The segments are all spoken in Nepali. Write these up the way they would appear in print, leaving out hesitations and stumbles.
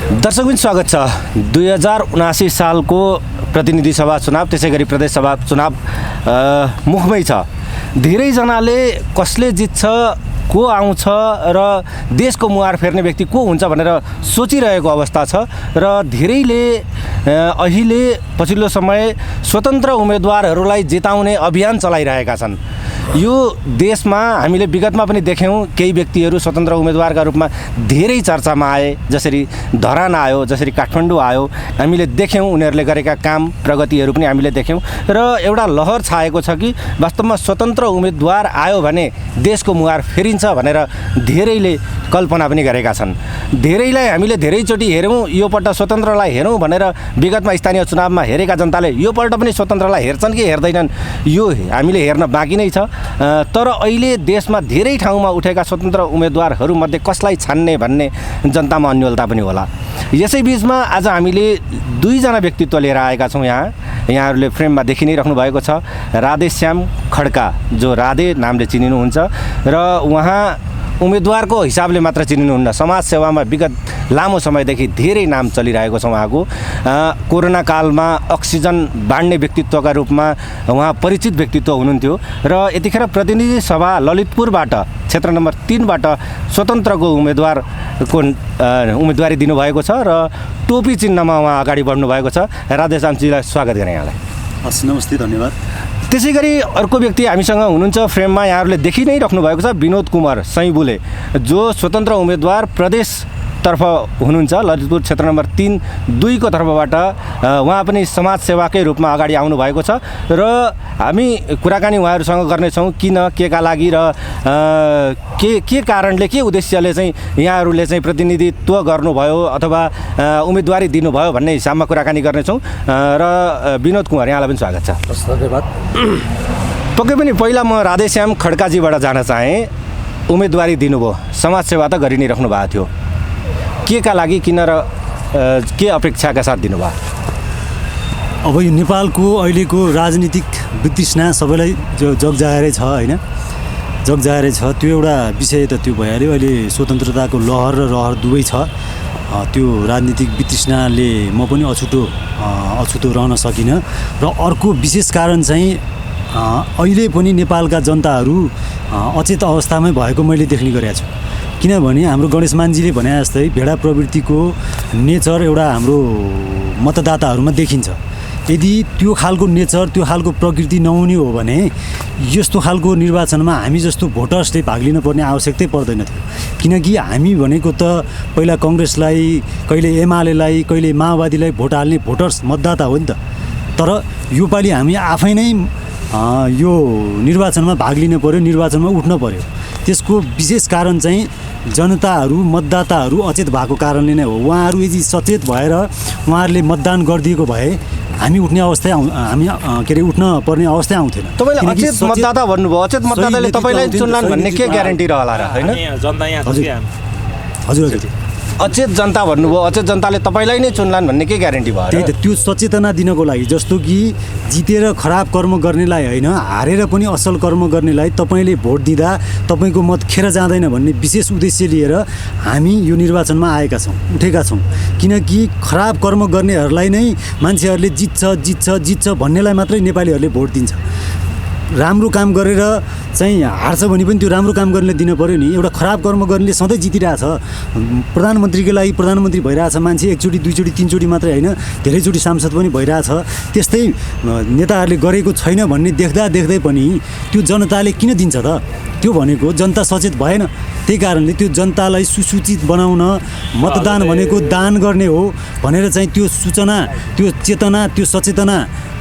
दर्शकबिन स्वागत छ। 2079 सालको प्रतिनिधि सभा चुनाव त्यसै गरी प्रदेश सभा चुनाव मुखमै छ। धेरैजनाले कसले जित्छ, को आउँछ र देशको मुहार फेर्ने व्यक्ति को हुन्छ भनेर सोचिरहेको अवस्था छ र धेरैले अहिले पछिल्लो समय स्वतन्त्र उम्मेदवारहरूलाई जिताउने अभियान चलाइरहेका छन्। यो देशमा हामीले विगतमा पनि देख्यौँ, केही व्यक्तिहरू स्वतन्त्र उम्मेदवारका रूपमा धेरै चर्चामा आए। जसरी धरान आयो, जसरी काठमाडौँ आयो, हामीले देख्यौँ उनीहरूले गरेका काम प्रगतिहरू पनि हामीले देख्यौँ र एउटा लहर छाएको छ कि वास्तवमा स्वतन्त्र उम्मेदवार आयो भने देशको मुहार फेरिन्छ भनेर धेरैले कल्पना पनि गरेका छन्। धेरैलाई हामीले धेरैचोटि हेऱ्यौँ, यो पल्ट स्वतन्त्रलाई हेरौँ भनेर विगतमा स्थानीय चुनावमा हेरेका जनताले यो पल्ट पनि स्वतन्त्रलाई हेर्छन् कि हेर्दैनन् यो हामीले हेर्न बाँकी नै छ। तर अहिले देशमा धेरै ठाउँमा उठेका स्वतन्त्र उम्मेदवारहरूमध्ये कसलाई छान्ने भन्ने जनतामा अन्योलता पनि होला। यसै बिचमा आज हामीले दुईजना व्यक्तित्व लिएर आएका छौँ। यहाँहरूले फ्रेममा देखि नै राख्नु भएको छ राधेश्याम खड्का, जो राधे नामले चिनिनुहुन्छ र उहाँ उम्मेदवारको हिसाबले मात्र चिनिनुहुन्न, समाज सेवामा विगत लामो समयदेखि धेरै नाम चलिरहेको छ उहाँको। कोरोना कालमा अक्सिजन बाँड्ने व्यक्तित्वका रूपमा उहाँ परिचित व्यक्तित्व हुनुहुन्थ्यो र यतिखेर प्रतिनिधि सभा ललितपुरबाट क्षेत्र नम्बर 3बाट स्वतन्त्रको उम्मेदवारी दिनुभएको छ र टोपी चिन्हमा उहाँ अगाडि बढ्नु भएको छ। राधेश्यामजीलाई स्वागत गरेँ यहाँलाई। हस्, नमस्ते, धन्यवाद। त्यसै गरी अर्को व्यक्ति हामीसँग हुनुहुन्छ फ्रेममा, यहाँहरूले देखि नै राख्नु भएको छ विनोद कुमार सैबुले, जो स्वतन्त्र उम्मेदवार प्रदेशतर्फ हुनुहुन्छ। ललितपुर क्षेत्र नम्बर 3-2 को तर्फबाट उहाँ पनि समाज सेवाकै रूपमा अगाडि आउनु भएको छ र हामी कुराकानी उहाँहरूसँग गर्नेछौँ किन, के का लागि र के कारणले, के उद्देश्यले चाहिँ यहाँहरूले चाहिँ प्रतिनिधित्व गर्नुभयो अथवा उम्मेदवारी दिनुभयो भन्ने हिसाबमा कुराकानी गर्नेछौँ। र विनोद कुमार, यहाँलाई पनि स्वागत छ। धन्यवाद। पक्कै पनि पहिला म राधेश्याम खड्काजीबाट जान चाहेँ। उम्मेदवारी दिनुभयो, समाजसेवा त गरि नै राख्नु भएको थियो, के का लागि, किन र के अपेक्षाका साथ दिनुभयो? अब यो नेपालको अहिलेको राजनीतिक वितृष्णा सबैलाई जगजाहेरै छ होइन, जगजाहेरै छ। त्यो एउटा विषय त त्यो भइहाल्यो। अहिले स्वतन्त्रताको लहर र रहर दुवै छ। त्यो राजनीतिक वितृष्णाले म पनि अछुतो रहन सकिनँ। र अर्को विशेष कारण चाहिँ अहिले पनि नेपालका जनताहरू अचेत अवस्थामै भएको मैले देख्ने गरेको छु। किनभने हाम्रो गणेश मानजीले भने जस्तै भेडा प्रवृत्तिको नेचर एउटा हाम्रो मतदाताहरूमा देखिन्छ। यदि त्यो खालको नेचर, त्यो खालको प्रकृति नहुने हो भने यस्तो खालको निर्वाचनमा हामी जस्तो भोटर्सले भाग लिन पर्ने आवश्यकतै पर्दैन थियो। किनकि हामी भनेको त पहिला कङ्ग्रेसलाई, कहिले एमालेलाई, कहिले माओवादीलाई भोट हाल्ने भोटर्स, मतदाता हो नि त। तर योपालि हामी आफै नै यो निर्वाचनमा भाग लिन पर्यो, निर्वाचनमा उठ्न पर्यो। त्यसको विशेष कारण चाहिँ जनताहरू, मतदाताहरू अचेत भएको कारणले नै हो। उहाँहरू यदि सचेत भएर उहाँहरूले मतदान गरिदिएको भए हामी उठ्ने अवस्था उठ्न पर्ने अवस्था आउँथेन। तपाईँले अचेत मतदाता भन्नुभयो, अचेत मतदाताले तपाईँलाई चुन्लान् भन्ने के ग्यारेन्टी रहला र होइन? हजुर, अचेत जनता भन्नुभयो, अचेत जनताले तपाईँलाई नै चुन्लान् भन्ने के ग्यारेन्टी भयो? त्यही त, त्यो सचेतना दिनको लागि। जस्तो कि जितेर खराब कर्म गर्नेलाई होइन, हारेर पनि असल कर्म गर्नेलाई तपाईँले भोट दिँदा तपाईँको मत खेर जाँदैन भन्ने विशेष उद्देश्य लिएर हामी यो निर्वाचनमा आएका छौँ, उठेका छौँ। किनकि खराब कर्म गर्नेहरूलाई नै मान्छेहरूले जित्छ भन्नेलाई मात्रै नेपालीहरूले भोट दिन्छ। राम्रो काम गरेर चाहिँ हार्छ भने पनि त्यो राम्रो काम गर्नेले दिनु पऱ्यो नि। एउटा खराब कर्म गर्नेले सधैँ जितिरहेछ। प्रधानमन्त्रीको लागि प्रधानमन्त्री भइरहेछ मान्छे, एकचोटि, दुईचोटि, तीनचोटि मात्रै होइन, धेरैचोटि सांसद पनि भइरहेछ। त्यस्तै नेताहरूले गरेको छैन भन्ने देख्दै पनि त्यो जनताले किन दिन्छ त? त्यो भनेको जनता सचेत भएन। त्यही कारणले त्यो जनतालाई सुसूचित बनाउन, मतदान भनेको दान गर्ने हो भनेर चाहिँ त्यो सूचना, त्यो चेतना, त्यो सचेतना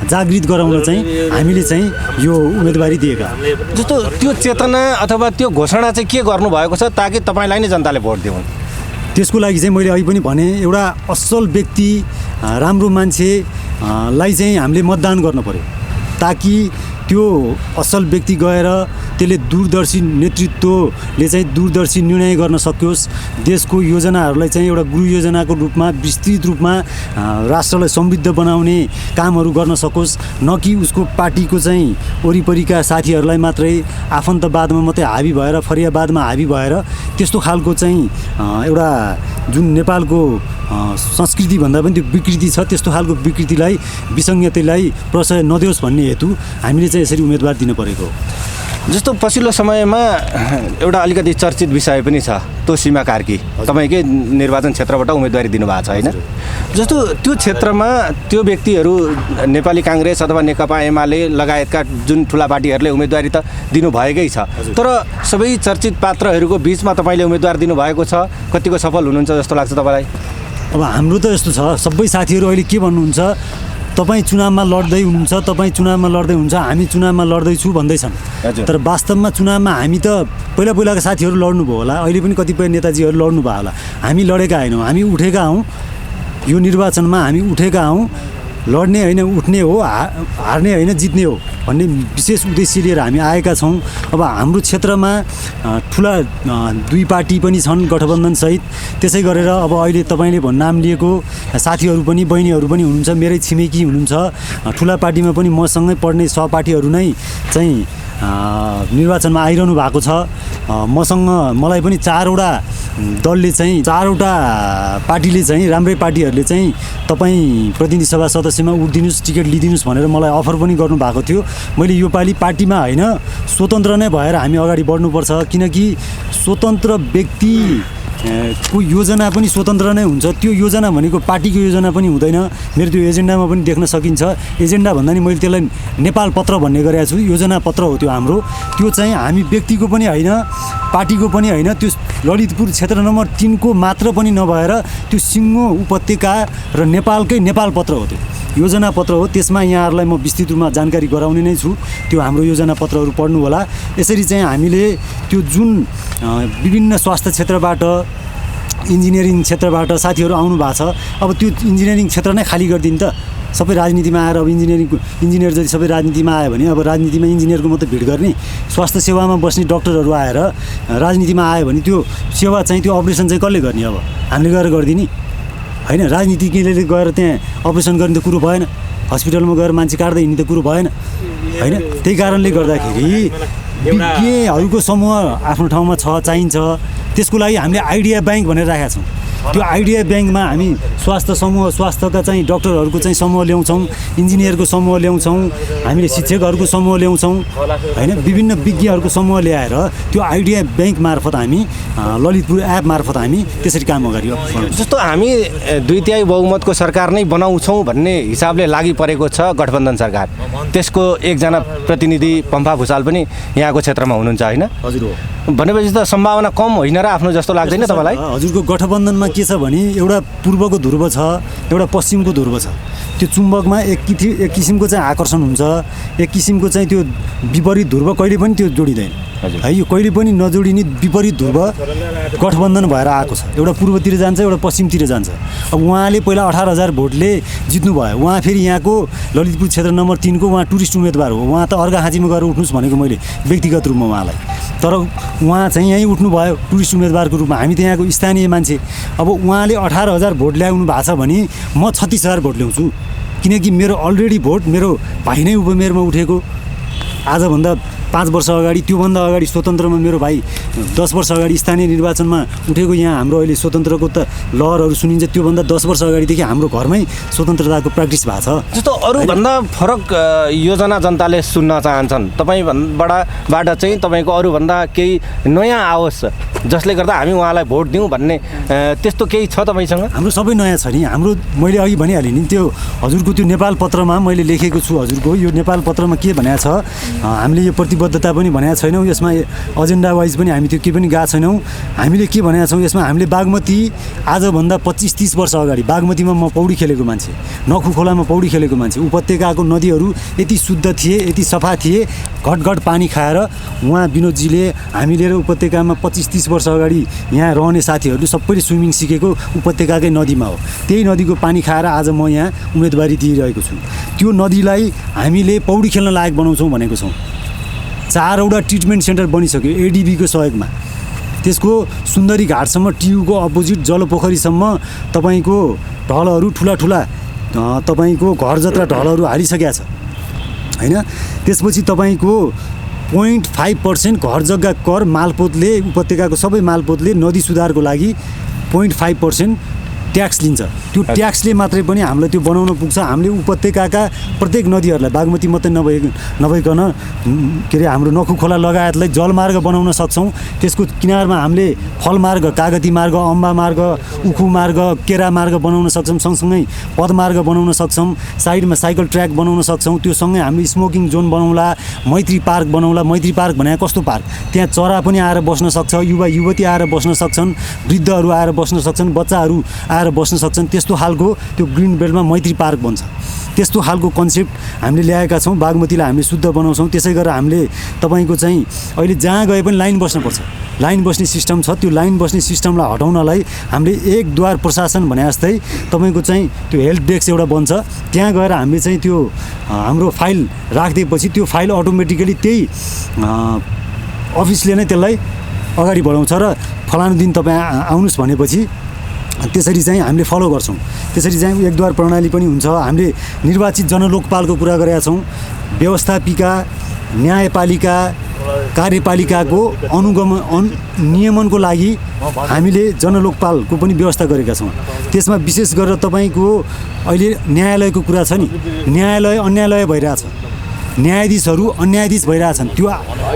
जागृत गराउन चाहिँ हामीले चाहिँ यो उम्मेदवारी दिएका। जस्तो त्यो चेतना अथवा त्यो घोषणा चाहिँ के गर्नुभएको छ ताकि तपाईँलाई नै जनताले भोट दिउन्? त्यसको लागि चाहिँ मैले अहिले पनि भने, एउटा असल व्यक्ति, राम्रो मान्छेलाई चाहिँ हामीले मतदान गर्नु पर्यो। ताकि त्यो असल व्यक्ति गएर त्यसले दूरदर्शी नेतृत्वले चाहिँ दूरदर्शी निर्णय गर्न सकियोस्, देशको योजनाहरूलाई चाहिँ एउटा गृह योजनाको रूपमा विस्तृत रूपमा राष्ट्रलाई समृद्ध बनाउने कामहरू गर्न सकोस्, न कि उसको पार्टीको चाहिँ वरिपरिका साथीहरूलाई मात्रै आफन्तवादमा मात्रै हाबी भएर फरियावादमा हाबी भएर त्यस्तो खालको चाहिँ एउटा जुन नेपालको संस्कृतिभन्दा पनि त्यो विकृति छ, त्यस्तो खालको विकृतिलाई विसङ्गतिलाई प्रश्रय नदियोस् भन्ने हेतु हामीले चाहिँ यसरी उम्मेदवार दिन परेको हो। जस्तो पछिल्लो समयमा एउटा अलिकति चर्चित विषय पनि छ, तोसीमा कार्की तपाईँकै निर्वाचन क्षेत्रबाट उम्मेदवारी दिनुभएको छ होइन? जस्तो त्यो क्षेत्रमा त्यो व्यक्तिहरू नेपाली काङ्ग्रेस अथवा नेकपा एमाले लगायतका जुन ठुला पार्टीहरूले उम्मेदवारी त दिनुभएकै छ, तर सबै चर्चित पात्रहरूको बिचमा तपाईँले उम्मेदवार दिनुभएको छ, कतिको सफल हुनुहुन्छ जस्तो लाग्छ तपाईँलाई? अब हाम्रो त यस्तो छ, सबै साथीहरू अहिले के भन्नुहुन्छ, तपाईँ चुनावमा लड्दै हुनुहुन्छ, तपाईँ चुनावमा लड्दै हुन्छ, हामी चुनावमा लड्दैछु भन्दैछन्। तर वास्तवमा चुनावमा हामी त पहिलाका साथीहरू लड्नुभयो होला, अहिले पनि कतिपय नेताजीहरू लड्नुभयो होला, हामी लडेका होइनौँ, हामी उठेका हौँ। यो निर्वाचनमा हामी उठेका हौँ, लड्ने होइन उठ्ने हो, हार्ने होइन जित्ने हो भन्ने विशेष उद्देश्य लिएर हामी आएका छौँ। अब हाम्रो क्षेत्रमा ठुला दुई पार्टी पनि छन् गठबन्धनसहित, त्यसै गरेर अब अहिले तपाईँले नाम लिएको साथीहरू पनि बहिनीहरू पनि हुनुहुन्छ, मेरै छिमेकी हुनुहुन्छ, ठुला पार्टीमा पनि मसँगै पढ्ने सहपाठीहरू नै चाहिँ निर्वाचनमा आइरहनु भएको छ। मलाई पनि चारवटा दलले चाहिँ चारवटा पार्टीले चाहिँ राम्रै पार्टीहरूले चाहिँ तपाईँ प्रतिनिधि सभा सदस्यमा उठिदिनुहोस्, टिकट लिइदिनुहोस् भनेर मलाई अफर पनि गर्नुभएको थियो। मैले योपालि पार्टीमा होइन स्वतन्त्र नै भएर हामी अगाडि बढ्नुपर्छ, किनकि स्वतन्त्र व्यक्ति को योजना पनि स्वतन्त्र नै हुन्छ। त्यो योजना भनेको पार्टीको योजना पनि हुँदैन, मेरो त्यो एजेन्डामा पनि देख्न सकिन्छ। एजेन्डा भन्दा नि मैले त्यसलाई नेपाल पत्र भन्ने गरेको छु, योजना पत्र हो त्यो हाम्रो। त्यो चाहिँ हामी व्यक्तिको पनि होइन, पार्टीको पनि होइन, त्यो ललितपुर क्षेत्र नम्बर 3 को मात्र पनि नभएर त्यो सिङ्गो उपत्यका र नेपालकै नेपाल पत्र हो, त्यो योजना पत्र हो। त्यसमा यहाँहरूलाई म विस्तृत रूपमा जानकारी गराउने नै छु, त्यो हाम्रो योजना पत्रहरू पढ्नु होला। यसरी चाहिँ हामीले त्यो जुन विभिन्न स्वास्थ्य क्षेत्रबाट इन्जिनियरिङ क्षेत्रबाट साथीहरू आउनु भएको छ, अब त्यो इन्जिनियरिङ क्षेत्र नै खाली गरिदिनु त, सबै राजनीतिमा आएर अब इन्जिनियर जति सबै राजनीतिमा आयो भने अब राजनीतिमा इन्जिनियरको मात्रै भिड गर्ने, स्वास्थ्य सेवामा बस्ने डक्टरहरू आएर राजनीतिमा आयो भने त्यो सेवा चाहिँ त्यो अपरेसन चाहिँ कसले गर्ने? अब हामीले गएर गरिदिने होइन, राजनीतिज्ञले गएर त्यहाँ अपरेसन गर्ने त कुरो भएन, हस्पिटलमा गएर मान्छे काट्दै हिँड्ने त कुरो भएन होइन। त्यही कारणले गर्दाखेरि विज्ञहरूको समूह आफ्नो ठाउँमा छ, चाहिन्छ। त्यसको लागि हामीले आइडिया ब्याङ्क भनेर राखेका छौँ। त्यो आइडिया ब्याङ्कमा हामी स्वास्थ्यका चाहिँ डक्टरहरूको चाहिँ समूह ल्याउँछौँ, इन्जिनियरको समूह ल्याउँछौँ, हामीले शिक्षकहरूको समूह ल्याउँछौँ होइन, विभिन्न विज्ञहरूको समूह ल्याएर त्यो आइडिया ब्याङ्क मार्फत हामी ललितपुर एप मार्फत हामी त्यसरी काम अगाडि बढाउँछौँ। जस्तो हामी 2/3 बहुमतको सरकार नै बनाउँछौँ भन्ने हिसाबले लागि परेको छ गठबन्धन सरकार, त्यसको एकजना प्रतिनिधि पम्फा भुसाल पनि यहाँको क्षेत्रमा हुनुहुन्छ होइन? हजुर हो। भनेपछि त सम्भावना कम होइन र आफ्नो जस्तो लाग्दैन तपाईँलाई? हजुरको गठबन्धनमा के छ भने एउटा पूर्वको ध्रुव छ, एउटा पश्चिमको ध्रुव छ। त्यो चुम्बकमा एक किसिमको चाहिँ आकर्षण हुन्छ, एक किसिमको चाहिँ त्यो विपरीत ध्रुव कहिले पनि त्यो जोडिँदैन है। यो कहिले पनि नजोडिने विपरीत ध्रुव गठबन्धन भएर आएको छ, एउटा पूर्वतिर जान्छ, एउटा पश्चिमतिर जान्छ। अब उहाँले पहिला 18,000 भोटले जित्नुभयो, उहाँ फेरि यहाँको ललितपुर क्षेत्र नम्बर 3 को उहाँ टुरिस्ट उम्मेदवार हो, उहाँ त अर्घाखाँचीमा गएर उठ्नुहोस् भनेको मैले व्यक्तिगत रूपमा उहाँलाई, तर उहाँ चाहिँ यहीँ उठ्नुभयो टुरिस्ट उम्मेदवारको रूपमा। हामी त यहाँको स्थानीय मान्छे, अब उहाँले 18,000 भोट ल्याउनु भएको छ भने म 36,000 भोट ल्याउँछु, किनकि मेरो अलरेडी भोट मेरो भाइ नै उपमेयरमा उठेको आजभन्दा 5 वर्ष अगाडि, त्योभन्दा अगाडि स्वतन्त्रमा मेरो भाइ 10 वर्ष अगाडि स्थानीय निर्वाचनमा उठेको। यहाँ हाम्रो अहिले स्वतन्त्रको त लहरहरू सुनिन्छ, त्योभन्दा 10 वर्ष अगाडिदेखि हाम्रो घरमै स्वतन्त्रताको प्र्याक्टिस भएको छ। जस्तो अरूभन्दा फरक योजना जनताले सुन्न चाहन्छन्, तपाईँबाट चाहिँ तपाईँको अरूभन्दा केही नयाँ आओस् जसले गर्दा हामी उहाँलाई भोट दिउँ भन्ने त्यस्तो केही छ तपाईँसँग? हाम्रो सबै नयाँ छ नि, हाम्रो मैले अघि भनिहालेँ नि, त्यो हजुरको त्यो नेपाल पत्रमा मैले लेखेको छु। हजुरको यो नेपाल पत्रमा के भनेको छ, हामीले यो प्रतिबद्धता पनि भनेको छैनौँ, यसमा एजेन्डा वाइज पनि हामी त्यो केही पनि गएको छैनौँ। हामीले के भनेको छौँ यसमा, हामीले बागमती आजभन्दा 25-30 वर्ष अगाडि बागमतीमा म पौडी खेलेको मान्छे, नखु खोलामा पौडी खेलेको मान्छे, उपत्यकाको नदीहरू यति शुद्ध थिए, यति सफा थिए, घटघट पानी खाएर उहाँ विनोदजीले हामी लिएर उपत्यकामा 25-30 वर्ष अगाडि यहाँ रहने साथीहरूले सबैले स्विमिङ सिकेको उपत्यकाकै नदीमा हो। त्यही नदीको पानी खाएर आज म यहाँ उम्मेदवारी दिइरहेको छु। त्यो नदीलाई हामीले पौडी खेल्न लायक बनाउँछौँ भनेको छौँ 4वटा ट्रिटमेन्ट सेन्टर बनिसक्यो एडिबीको सहयोगमा। त्यसको सुन्दरी घाटसम्म टियुको अपोजिट जलपोखरीसम्म तपाईँको ढलहरू ठुला तपाईँको घर जत्रा ढलहरू हालिसकेको छ होइन। त्यसपछि तपाईँको 0.5% घर जग्गा कर मालपोतले उपत्यकाको सबै मालपोतले नदी सुधारको लागि 0.5% ट्याक्स लिन्छ। त्यो ट्याक्सले मात्रै पनि हामीलाई त्यो बनाउन पुग्छ। हामीले उपत्यकाका प्रत्येक नदीहरूलाई बागमती मात्रै नभइकन के अरे हाम्रो नखु खोला लगायतलाई जलमार्ग बनाउन सक्छौँ। त्यसको किनारमा हामीले फलमार्ग, कागती मार्ग, अम्बा मार्ग, उखु मार्ग, केरा मार्ग बनाउन सक्छौँ। सँगसँगै पदमार्ग बनाउन सक्छौँ। साइडमा साइकल ट्र्याक बनाउन सक्छौँ। त्यो सँगै हामीले स्मोकिङ जोन बनाउला, मैत्री पार्क बनाउला। मैत्री पार्क भने कस्तो पार्क? त्यहाँ चरा पनि आएर बस्न सक्छ, युवा युवती आएर बस्न सक्छन्, वृद्धहरू आएर बस्न सक्छन्, बच्चाहरू आएर बस्न सक्छन्। त्यस्तो खालको त्यो ग्रिन बेल्टमा मैत्री पार्क बन्छ। त्यस्तो खालको कन्सेप्ट हामीले ल्याएका छौँ। बागमतीलाई हामीले शुद्ध बनाउँछौँ। त्यसै गरेर हामीले तपाईँको चाहिँ अहिले जहाँ गए पनि लाइन बस्नुपर्छ, लाइन बस्ने सिस्टम छ। त्यो लाइन बस्ने सिस्टमलाई हटाउनलाई हामीले एक द्वार प्रशासन भने जस्तै तपाईँको चाहिँ त्यो हेल्प डेस्क एउटा बन्छ। त्यहाँ गएर हामीले चाहिँ त्यो हाम्रो फाइल राखिदिएपछि त्यो फाइल अटोमेटिकली त्यही अफिसले नै त्यसलाई अगाडि बढाउँछ र फलानु दिन तपाईँ आउनुहोस् भनेपछि त्यसरी चाहिँ हामीले फलो गर्छौँ। त्यसरी चाहिँ एकद्वार प्रणाली पनि हुन्छ। हामीले निर्वाचित जनलोकपालको कुरा गरेका छौँ। व्यवस्थापिका, न्यायपालिका, कार्यपालिकाको नियमनको लागि हामीले जनलोकपालको पनि व्यवस्था गरेका छौँ। त्यसमा विशेष गरेर तपाईँको अहिले न्यायालयको कुरा छ नि, न्यायालय अन्यायालय भइरहेछ, न्यायाधीशहरू अन्यायाधीश भइरहेछन्। त्यो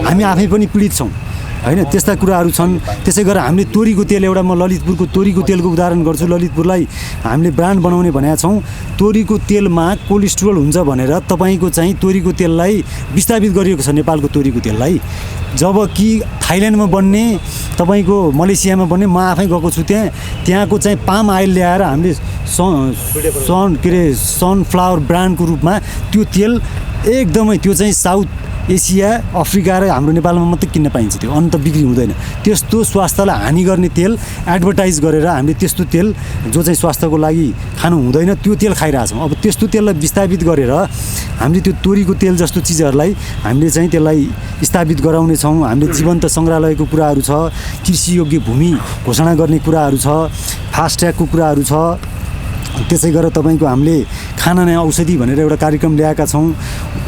हामी आफै पनि पीडित छौँ होइन। त्यस्ता कुराहरू छन्। त्यसै गरेर हामीले तोरीको तेल, एउटा म ललितपुरको तोरीको तेलको उदाहरण गर्छु। ललितपुरलाई हामीले ब्रान्ड बनाउने भनेका छौँ। तोरीको तेलमा कोलेस्ट्रोल हुन्छ भनेर तपाईँको चाहिँ तोरीको तेललाई विस्थापित गरिएको छ, नेपालको तोरीको तेललाई। जबकि थाइल्यान्डमा बन्ने, तपाईँको मलेसियामा बन्ने, म आफै गएको छु त्यहाँको चाहिँ पाम आइल ल्याएर हामीले सनफ्लावर ब्रान्डको रूपमा त्यो तेल एकदमै त्यो चाहिँ साउथ एसिया, अफ्रिका र हाम्रो नेपालमा मात्रै किन्न पाइन्छ। त्यो अन्त बिक्री हुँदैन। त्यस्तो स्वास्थ्यलाई हानि गर्ने तेल एडभर्टाइज गरेर हामीले त्यस्तो तेल जो चाहिँ स्वास्थ्यको लागि खानु हुँदैन त्यो तेल खाइरहेछौँ। अब त्यस्तो तेललाई विस्थापित गरेर हामीले त्यो तोरीको तेल जस्तो चिजहरूलाई हामीले चाहिँ त्यसलाई स्थापित गराउनेछौँ। हामीले जीवन्त सङ्ग्रहालयको कुराहरू छ, कृषियोग्य भूमि घोषणा गर्ने कुराहरू छ, फास्ट्यागको कुराहरू छ। त्यसै गरेर तपाईँको हामीले खाना नयाँ औषधि भनेर एउटा कार्यक्रम ल्याएका छौँ।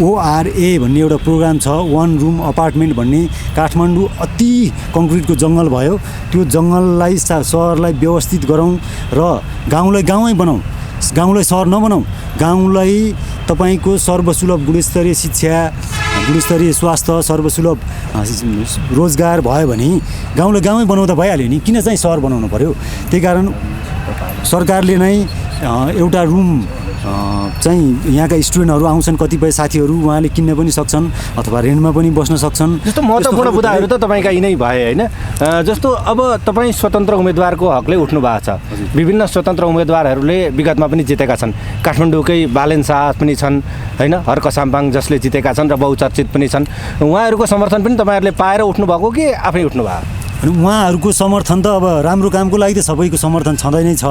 ORA भन्ने एउटा प्रोग्राम छ, 1 रुम अपार्टमेन्ट भन्ने। काठमाडौँ अति कङ्क्रिटको जङ्गल भयो। त्यो जङ्गललाई सहरलाई व्यवस्थित गरौँ र गाउँलाई गाउँै बनाऊँ, गाउँलाई सहर नबनाऊँ। गाउँलाई तपाईँको सर्वसुलभ गुणस्तरीय शिक्षा, गुणस्तरीय स्वास्थ्य, सर्वसुलभ रोजगार भयो भने गाउँलाई गाउँै बनाउँदा भइहाल्यो नि, किन चाहिँ सहर बनाउनु पर्यो? त्यही कारण सरकारले नै एउटा रुम चाहिँ यहाँका स्टुडेन्टहरू आउँछन्, कतिपय साथीहरू उहाँले किन्न पनि सक्छन् अथवा रेन्टमा पनि बस्न सक्छन्। जस्तो महत्त्वपूर्ण मुद्दाहरू त तपाईँका यिनै भए होइन। जस्तो अब तपाईँ स्वतन्त्र उम्मेदवारको हकले उठ्नु भएको छ। विभिन्न स्वतन्त्र उम्मेदवारहरूले विगतमा पनि जितेका छन्। काठमाडौँकै बालेन शाह पनि छन् होइन, हर्क साम्पाङ जसले जितेका छन् र बहुचर्चित पनि छन्। उहाँहरूको समर्थन पनि तपाईँहरूले पाएर उठ्नु भएको कि आफै उठ्नु भयो? उहाँहरूको समर्थन त अब राम्रो कामको लागि त सबैको समर्थन छँदै नै छ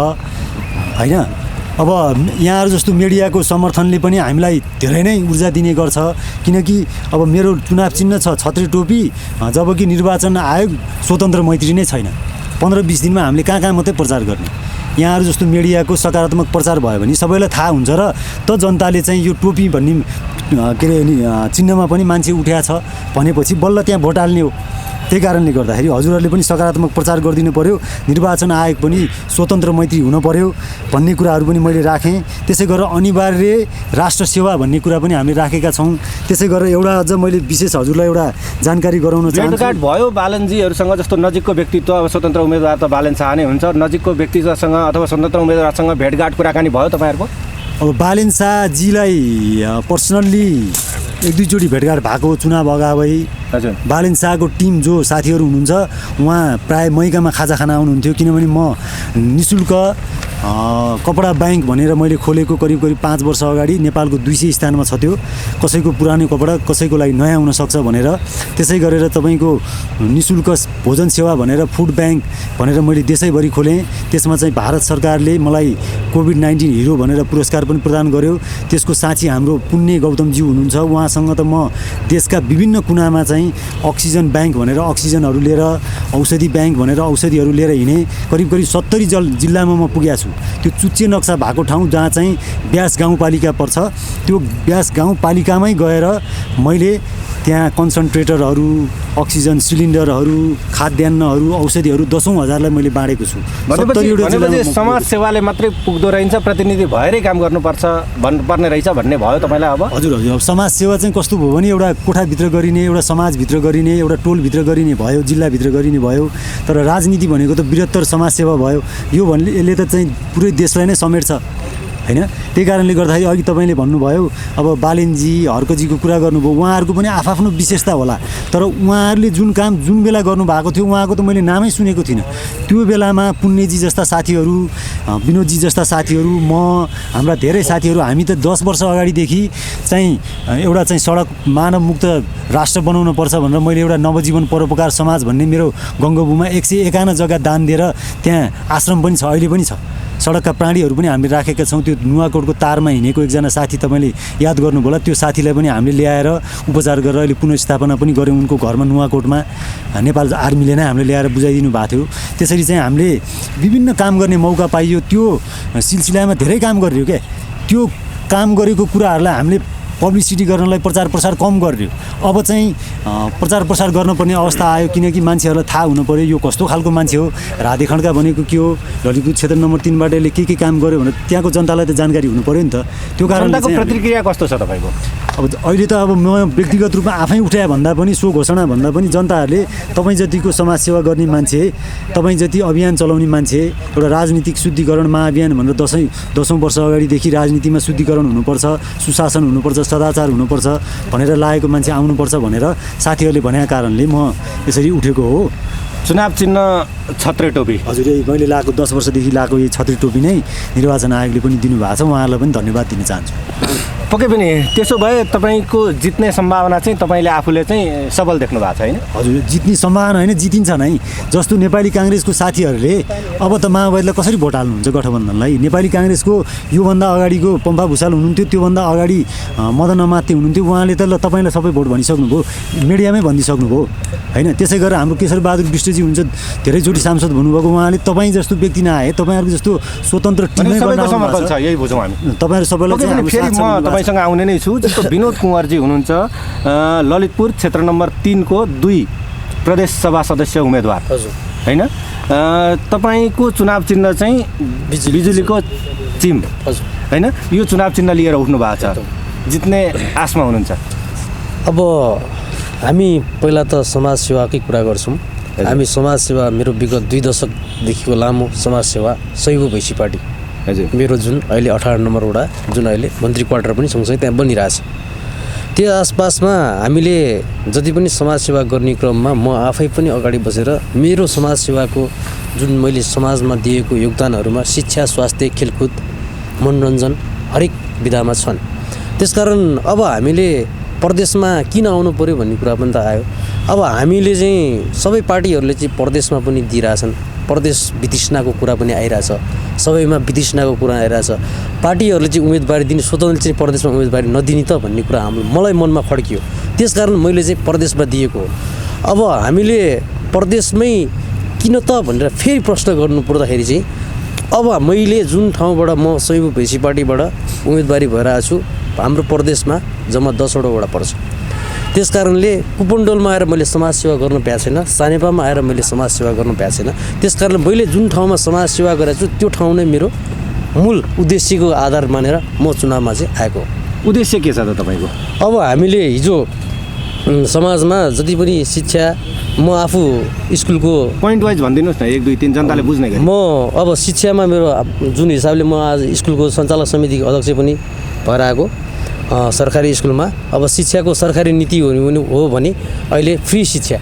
होइन। अब यहाँहरू जस्तो मिडियाको समर्थनले पनि हामीलाई धेरै नै ऊर्जा दिने गर्छ। किनकि अब मेरो चुनाव चिन्ह छ छत्रे टोपी, जबकि निर्वाचन आयोग स्वतन्त्र मैत्री नै छैन। 15-20 दिनमा हामीले कहाँ मात्रै प्रचार गर्ने? यहाँहरू जस्तो मिडियाको सकारात्मक प्रचार भयो भने सबैलाई थाहा हुन्छ र त जनताले चाहिँ यो टोपी भन्ने के अरे चिन्हमा पनि मान्छे उठ्या छ भनेपछि बल्ल त्यहाँ भोट हाल्ने हो। त्यही कारणले गर्दाखेरि हजुरहरूले पनि सकारात्मक प्रचार गरिदिनु पर्यो। निर्वाचन आयोग पनि स्वतन्त्र मैत्री हुन पर्यो भन्ने कुराहरू पनि मैले राखेँ। त्यसै गरेर अनिवार्य राष्ट्र सेवा भन्ने कुरा पनि हामीले राखेका छौँ। त्यसै गरेर एउटा अझ मैले विशेष हजुरलाई एउटा जानकारी गराउन चाहन्छु। भेटघाट भयो बालनजीहरूसँग, जस्तो नजिकको व्यक्तित्व, अब स्वतन्त्र उम्मेदवार त बालेन शाह नै हुन्छ, नजिकको व्यक्तित्वसँग अथवा स्वतन्त्र उम्मेदवारसँग भेटघाट कुराकानी भयो तपाईँहरूको? अब बालेन शाहजीलाई पर्सनल्ली 1-2 चोटि भेटघाट भएको चुनाव अगावै। हजुर, बालेन शाहको टिम जो साथीहरू हुनुहुन्छ उहाँ प्राय मैकामा खाजा खान आउनुहुन्थ्यो। किनभने म निःशुल्क कपडा ब्याङ्क भनेर मैले खोलेको करिब 5 वर्ष अगाडि नेपालको 200 स्थानमा छ। त्यो कसैको पुरानो कपडा कसैको लागि नयाँ हुनसक्छ भनेर। त्यसै गरेर तपाईँको निःशुल्क भोजन सेवा भनेर फुड ब्याङ्क भनेर मैले देशैभरि खोलेँ। त्यसमा चाहिँ भारत सरकारले मलाई कोभिड-19 हिरो भनेर पुरस्कार पनि प्रदान गर्यो। त्यसको साथी हाम्रो पुण्य गौतमजी हुनुहुन्छ। उहाँसँग त म देशका विभिन्न कुनामा चाहिँ अक्सिजन ब्याङ्क भनेर अक्सिजनहरू लिएर, औषधि ब्याङ्क भनेर औषधिहरू लिएर हिँडेँ। करिब 70 जिल्लामा म पुगेको छु। त्यो चुच्चे नक्सा भएको ठाउँ जहाँ चाहिँ ब्यास गाउँपालिका पर्छ, त्यो ब्यास गाउँपालिकामै गएर मैले त्यहाँ कन्सन्ट्रेटरहरू, अक्सिजन सिलिन्डरहरू, खाद्यान्नहरू, औषधिहरू 10,000लाई मैले बाँडेको छु। भनेपछि समाज सेवाले मात्रै पुग्दो रहन्छ, प्रतिनिधि भएरै काम गर्नुपर्छ भन्नुपर्ने रहेछ भन्ने भयो तपाईँलाई अब? हजुर हजुर। अब समाज सेवा चाहिँ कस्तो भयो भने एउटा कोठाभित्र गरिने, एउटा समाजभित्र गरिने, एउटा टोलभित्र गरिने भयो, जिल्लाभित्र गरिने भयो। तर राजनीति भनेको त बृहत्तर समाजसेवा भयो। यो भन्ने यसले त चाहिँ पुरै देशलाई नै समेट्छ हैन। त्यही कारणले गर्दाखेरि अघि तपाईँले भन्नुभयो अब बालेनजी, हर्कजीको कुरा गर्नुभयो। उहाँहरूको पनि आफ्नो विशेषता होला, तर उहाँहरूले जुन काम जुन बेला गर्नुभएको थियो उहाँको त मैले नामै सुनेको थिइनँ। त्यो बेलामा पुण्यजी जस्ता साथीहरू, विनोदजी जस्ता साथीहरू, म, हाम्रा धेरै साथीहरू, हामी त 10 वर्ष अगाडिदेखि चाहिँ एउटा चाहिँ सडक मानवमुक्त राष्ट्र बनाउनु पर्छ भनेर मैले एउटा नवजीवन परोपकार समाज भन्ने मेरो गङ्गबुमा 151 जग्गा दान दिएर त्यहाँ आश्रम पनि छ, अहिले पनि छ। सडकका प्राणीहरू पनि हामीले राखेका छौँ। त्यो नुवाकोटको तारमा हिँडेको एकजना साथी तपाईँले याद गर्नुभयो होला, त्यो साथीलाई पनि हामीले ल्याएर उपचार गरेर अहिले पुनर्स्थापना पनि गऱ्यौँ उनको घरमा नुवाकोटमा। नेपाल आर्मीले नै हामीले ल्याएर बुझाइदिनु भएको थियो। त्यसरी चाहिँ हामीले विभिन्न काम गर्ने मौका पाइयो। त्यो सिलसिलामा धेरै काम गरियो क्या। त्यो काम गरेको कुराहरूलाई हामीले पब्लिसिटी गर्नलाई प्रचार प्रसार कम गरियो। अब चाहिँ प्रचार प्रसार गर्नुपर्ने अवस्था आयो, किनकि मान्छेहरूलाई थाहा हुनु पऱ्यो यो कस्तो खालको मान्छे हो, राधे खड्का भनेको के हो, ललितपुर क्षेत्र नम्बर 3बाट यसले के काम गर्यो भनेर त्यहाँको जनतालाई त जानकारी हुनु पऱ्यो नि त। त्यो कारणले प्रतिक्रिया कस्तो छ तपाईँको? अब अहिले त अब म व्यक्तिगत रूपमा आफै उठाए भन्दा पनि, सो घोषणा भन्दा पनि जनताहरूले तपाईँ जतिको समाजसेवा गर्ने मान्छे, तपाईँ जति अभियान चलाउने मान्छे, एउटा राजनीतिक शुद्धिकरण महाअभियान भनेर 10औँ वर्ष अगाडिदेखि राजनीतिमा शुद्धिकरण हुनुपर्छ, सुशासन हुनुपर्छ, सदाचार हुनुपर्छ भनेर लागेको मान्छे आउनुपर्छ भनेर साथीहरूले भनेको कारणले म यसरी उठेको हो। चुनाव चिन्ह छत्रे टोपी हजुर, मैले लगाएको 10 वर्षदेखि लगाएको यो छत्रे टोपी नै निर्वाचन आयोगले पनि दिनुभएको छ। उहाँहरूलाई पनि धन्यवाद दिन चाहन्छु। पक्कै पनि। त्यसो भए तपाईँको जित्ने सम्भावना चाहिँ तपाईँले आफूले चाहिँ सबल देख्नु भएको छ होइन? हजुर, जित्ने सम्भावना होइन, जितिन्छ नै। जस्तो नेपाली काङ्ग्रेसको साथीहरूले अब त माओवादीलाई कसरी भोट हाल्नुहुन्छ गठबन्धनलाई? नेपाली काङ्ग्रेसको योभन्दा अगाडिको पम्फा भुषाल हुनुहुन्थ्यो, त्योभन्दा अगाडि मदन अमात्य हुनुहुन्थ्यो। उहाँले त ल तपाईँलाई सबै भोट भनिसक्नुभयो, मिडियामै भनिदिइसक्नुभयो होइन। त्यसै गरेर हाम्रो केशरबहादुर विष्टजी हुनुहुन्छ, धेरैचोटि सांसद भन्नुभएको। उहाँले तपाईँ जस्तो व्यक्ति नआए, तपाईँहरूको जस्तो स्वतन्त्र टिमै समर्थन छ, यही बुझौँ हामी। तपाईँहरू सबैलाई सँग आउने नै छु। जस्तो विनोद कुँवरजी हुनुहुन्छ, ललितपुर क्षेत्र नम्बर 3 को 2 प्रदेश सभा सदस्य उम्मेदवार होइन। तपाईँको चुनाव चिन्ह चाहिँ बिजुलीको चिम होइन। यो चुनाव चिन्ह लिएर उठ्नु भएको छ, जित्ने आशमा हुनुहुन्छ? अब हामी पहिला त समाजसेवाकै कुरा गर्छौँ। हामी समाजसेवा, मेरो विगत 2 दशकदेखिको लामो समाजसेवा सैगो भैँसी पार्टी, मेरो जुन अहिले 18 नम्बर वडा, जुन अहिले मन्त्री क्वार्टर पनि सँगसँगै त्यहाँ बनिरहेछ, त्यो आसपासमा हामीले जति पनि समाजसेवा गर्ने क्रममा म आफै पनि अगाडि बसेर मेरो समाजसेवाको जुन मैले समाजमा दिएको योगदानहरूमा शिक्षा, स्वास्थ्य, खेलकुद, मनोरञ्जन हरेक विधामा छन्। त्यसकारण अब हामीले प्रदेशमा किन आउनु पर्यो भन्ने कुरा पनि त आयो। अब हामीले चाहिँ सबै पार्टीहरूले चाहिँ प्रदेशमा पनि दिइरहेछन्, प्रदेश वितृष्णाको कुरा पनि आइरहेछ, सबैमा वितृष्णाको कुरा आइरहेछ। पार्टीहरूले चाहिँ उम्मेदवारी दिने, स्वतन्त्र चाहिँ प्रदेशमा उम्मेदवारी नदिने त भन्ने कुरा मलाई मनमा खड्कियो। त्यसकारण मैले चाहिँ प्रदेशमा दिएको हो। अब हामीले प्रदेशमै किन त भनेर फेरि प्रश्न गर्नु पर्दाखेरि चाहिँ अब मैले जुन ठाउँबाट म सैगो भैँसी पार्टीबाट उम्मेदवारी भएर आएको छु, हाम्रो प्रदेशमा जम्मा 10वटा वडा पर्छ। त्यस कारणले कुपनडोलमा आएर मैले समाजसेवा गर्न पाएको छैन, सानेपामा आएर मैले समाजसेवा गर्न पाएको छैन। त्यस कारण मैले जुन ठाउँमा समाजसेवा गरेको छु त्यो ठाउँ नै मेरो मूल उद्देश्यको आधार मानेर म चुनावमा चाहिँ आएको। उद्देश्य के छ त तपाईँको? अब हामीले हिजो समाजमा जति पनि शिक्षा, म आफू स्कुलको पोइन्ट वाइज भनिदिनुहोस् न, 1 2 3 जनताले बुझ्ने गरी। म अब शिक्षामा मेरो जुन हिसाबले म आज स्कुलको सञ्चालक समितिको अध्यक्ष पनि भएर आएको सरकारी स्कुलमा। अब शिक्षाको सरकारी नीति हो भने अहिले फ्री शिक्षा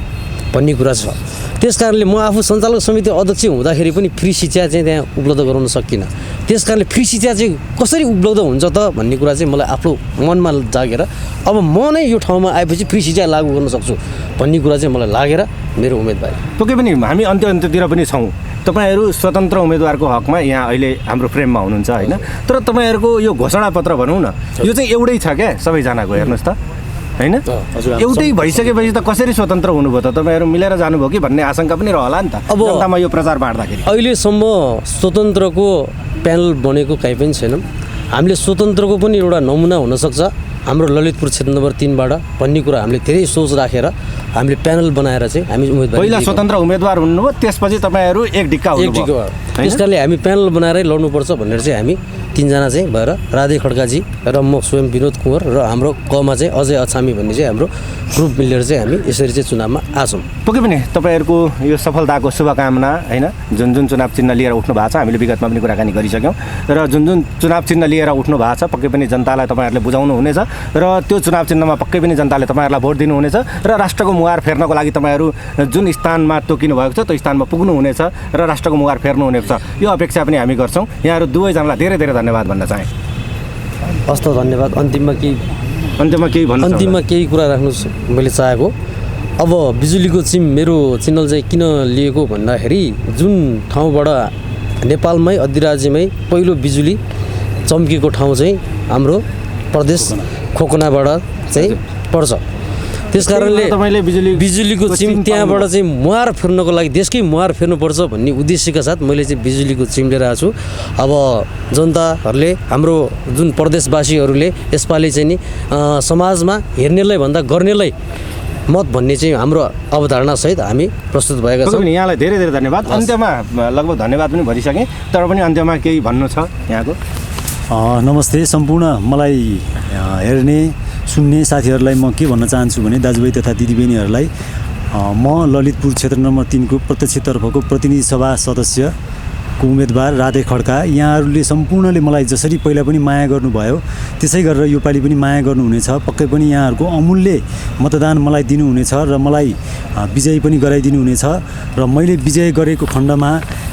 भन्ने कुरा छ। त्यस कारणले म आफू सञ्चालक समिति अध्यक्ष हुँदाखेरि पनि फ्री शिक्षा चाहिँ त्यहाँ उपलब्ध गराउन सकिनँ। त्यस कारणले फ्री शिक्षा चाहिँ कसरी उपलब्ध हुन्छ त भन्ने कुरा चाहिँ मलाई आफ्नो मनमा जागेर अब म नै यो ठाउँमा आएपछि फ्री शिक्षा लागू गर्न सक्छु भन्ने कुरा चाहिँ मलाई लागेर मेरो उम्मेदवारी। पक्कै पनि हामी अन्त्यतिर पनि छौँ। तपाईँहरू स्वतन्त्र उम्मेदवारको हकमा यहाँ अहिले हाम्रो फ्रेममा हुनुहुन्छ होइन, तर तपाईँहरूको यो घोषणापत्र भनौँ न, यो चाहिँ एउटै छ क्या सबैजनाको, हेर्नुहोस् त होइन, एउटै भइसकेपछि त कसरी स्वतन्त्र हुनुभयो त? तपाईँहरू मिलेर जानुभयो कि भन्ने आशंका पनि रहला नि त अब जनतामा यो प्रचार बाँड्दाखेरि। अहिलेसम्म स्वतन्त्रको प्यानल बनेको कहीँ पनि छैन। हामीले स्वतन्त्रको पनि एउटा नमुना हुनसक्छ हाम्रो ललितपुर क्षेत्र नम्बर 3बाट भन्ने कुरा हामीले धेरै सोच राखेर हामीले प्यानल बनाएर चाहिँ हामी उम्मेदवार पहिला स्वतन्त्र उम्मेदवार हुनुभयो, त्यसपछि तपाईँहरू एक ढिक्का हुनुभयो। त्यस कारणले हामी प्यानल बनाएरै लड्नुपर्छ भनेर चाहिँ हामी 3 जना चाहिँ भएर राधे खड्काजी र म स्वयं विनोद कुँवर र हाम्रो कमा चाहिँ अजय अछामी भन्ने चाहिँ हाम्रो ग्रुप मिलेर चाहिँ हामी यसरी चाहिँ चुनावमा आछौँ। पक्कै पनि तपाईँहरूको यो सफलताको शुभकामना होइन। जुन जुन चुनाव चिन्ह लिएर उठ्नु भएको छ, हामीले विगतमा पनि कुराकानी गरिसक्यौँ र जुन जुन चुनाव चिन्ह लिएर उठ्नु भएको छ पक्कै पनि जनतालाई तपाईँहरूले बुझाउनु हुनेछ र त्यो चुनाव चिन्हमा पक्कै पनि जनताले तपाईँहरूलाई भोट दिनुहुनेछ र राष्ट्रको मुहार फेर्नको लागि तपाईँहरू जुन स्थानमा तोकिनु भएको छ त्यो स्थानमा पुग्नुहुनेछ र राष्ट्रको मुहार फेर्नुहुनेछ, यो अपेक्षा पनि हामी गर्छौँ। यहाँहरू दुवैजनालाई धेरै धेरै धन्यवाद भन्न चाहेँ। हस् त, धन्यवाद। अन्तिममा केही कुरा राख्नु मैले चाहेको, अब बिजुलीको मेरो चिन्ह चाहिँ किन लिएको भन्दाखेरि जुन ठाउँबाट नेपालमै अधिराज्यमै पहिलो बिजुली चम्केको ठाउँ चाहिँ हाम्रो प्रदेश खोकनाबाट चाहिँ पर्छ। त्यस कारणले तपाईँले बिजुलीको चिम त्यहाँबाट चाहिँ मुहार फेर्नको लागि, देशकै मुहार फेर्नुपर्छ भन्ने उद्देश्यका साथ मैले चाहिँ बिजुलीको चिम लिएर आएको छु। अब जनताहरूले, हाम्रो जुन प्रदेशवासीहरूले यसपालि चाहिँ नि समाजमा हेर्नेलाई भन्दा गर्नेलाई मत भन्ने चाहिँ हाम्रो अवधारणासहित हामी प्रस्तुत भएका छौँ। यहाँलाई धेरै धेरै धन्यवाद। अन्त्यमा लगभग धन्यवाद पनि भनिसकेँ, तर पनि अन्त्यमा केही भन्नु छ यहाँको? नमस्ते सम्पूर्ण मलाई हेर्ने सुन्ने साथीहरूलाई म के भन्न चाहन्छु भने, दाजुभाइ तथा दिदीबहिनीहरूलाई, म ललितपुर क्षेत्र नम्बर 3 को प्रत्यक्षतर्फको प्रतिनिधि सभा सदस्यको उम्मेदवार राधे खड्का, यहाँहरूले सम्पूर्णले मलाई जसरी पहिला पनि माया गर्नुभयो त्यसै गरेर योपालि पनि माया गर्नुहुनेछ। पक्कै पनि यहाँहरूको अमूल्य मतदान मलाई दिनुहुनेछ र मलाई विजयी पनि गराइदिनुहुनेछ र मैले विजय गरेको खण्डमा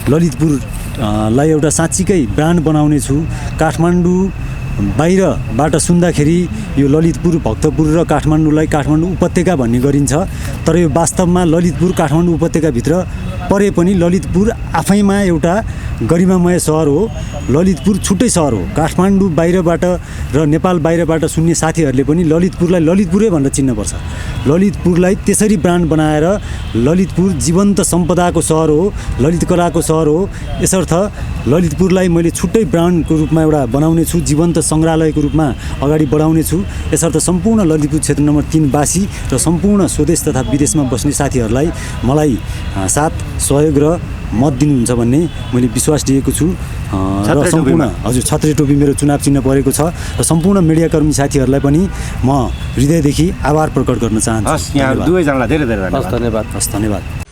ललितपुरलाई एउटा साँच्चीकै ब्रान्ड बनाउने छु। काठमाडौँ बाहिरबाट सुन्दाखेरि यो ललितपुर, भक्तपुर र काठमाडौँलाई काठमाडौँ उपत्यका भन्ने गरिन्छ, तर यो वास्तवमा ललितपुर काठमाडौँ उपत्यकाभित्र परे पनि ललितपुर आफैमा एउटा गरिमामय सहर हो। ललितपुर छुट्टै सहर हो। काठमाडौँ बाहिरबाट र नेपाल बाहिरबाट सुन्ने साथीहरूले पनि ललितपुरलाई ललितपुरै भनेर चिन्नुपर्छ। ललितपुरलाई त्यसरी ब्रान्ड बनाएर ललितपुर जीवन्त सम्पदाको सहर हो, ललित कलाको सहर हो। यसर्थ ललितपुरलाई मैले छुट्टै ब्रान्डको रूपमा एउटा बनाउने छु, जीवन्त सङ्ग्रहालयको रूपमा अगाडि बढाउने छु। यसर्थ सम्पूर्ण ललितपुर क्षेत्र नम्बर 3 वासी र सम्पूर्ण स्वदेश तथा विदेशमा बस्ने साथीहरूलाई मलाई साथ सहयोग र मत दिनुहुन्छ भन्ने मैले विश्वास दिएको छु। र सम्पूर्ण हजुर छत्रे टोपी मेरो चुनाव चिन्ह परेको छ र सम्पूर्ण मिडियाकर्मी साथीहरूलाई पनि म हृदयदेखि आभार प्रकट गर्न चाहन्छु। हस्, यहाँ दुवैजनालाई धेरै धेरै धन्यवाद। हस्, धन्यवाद।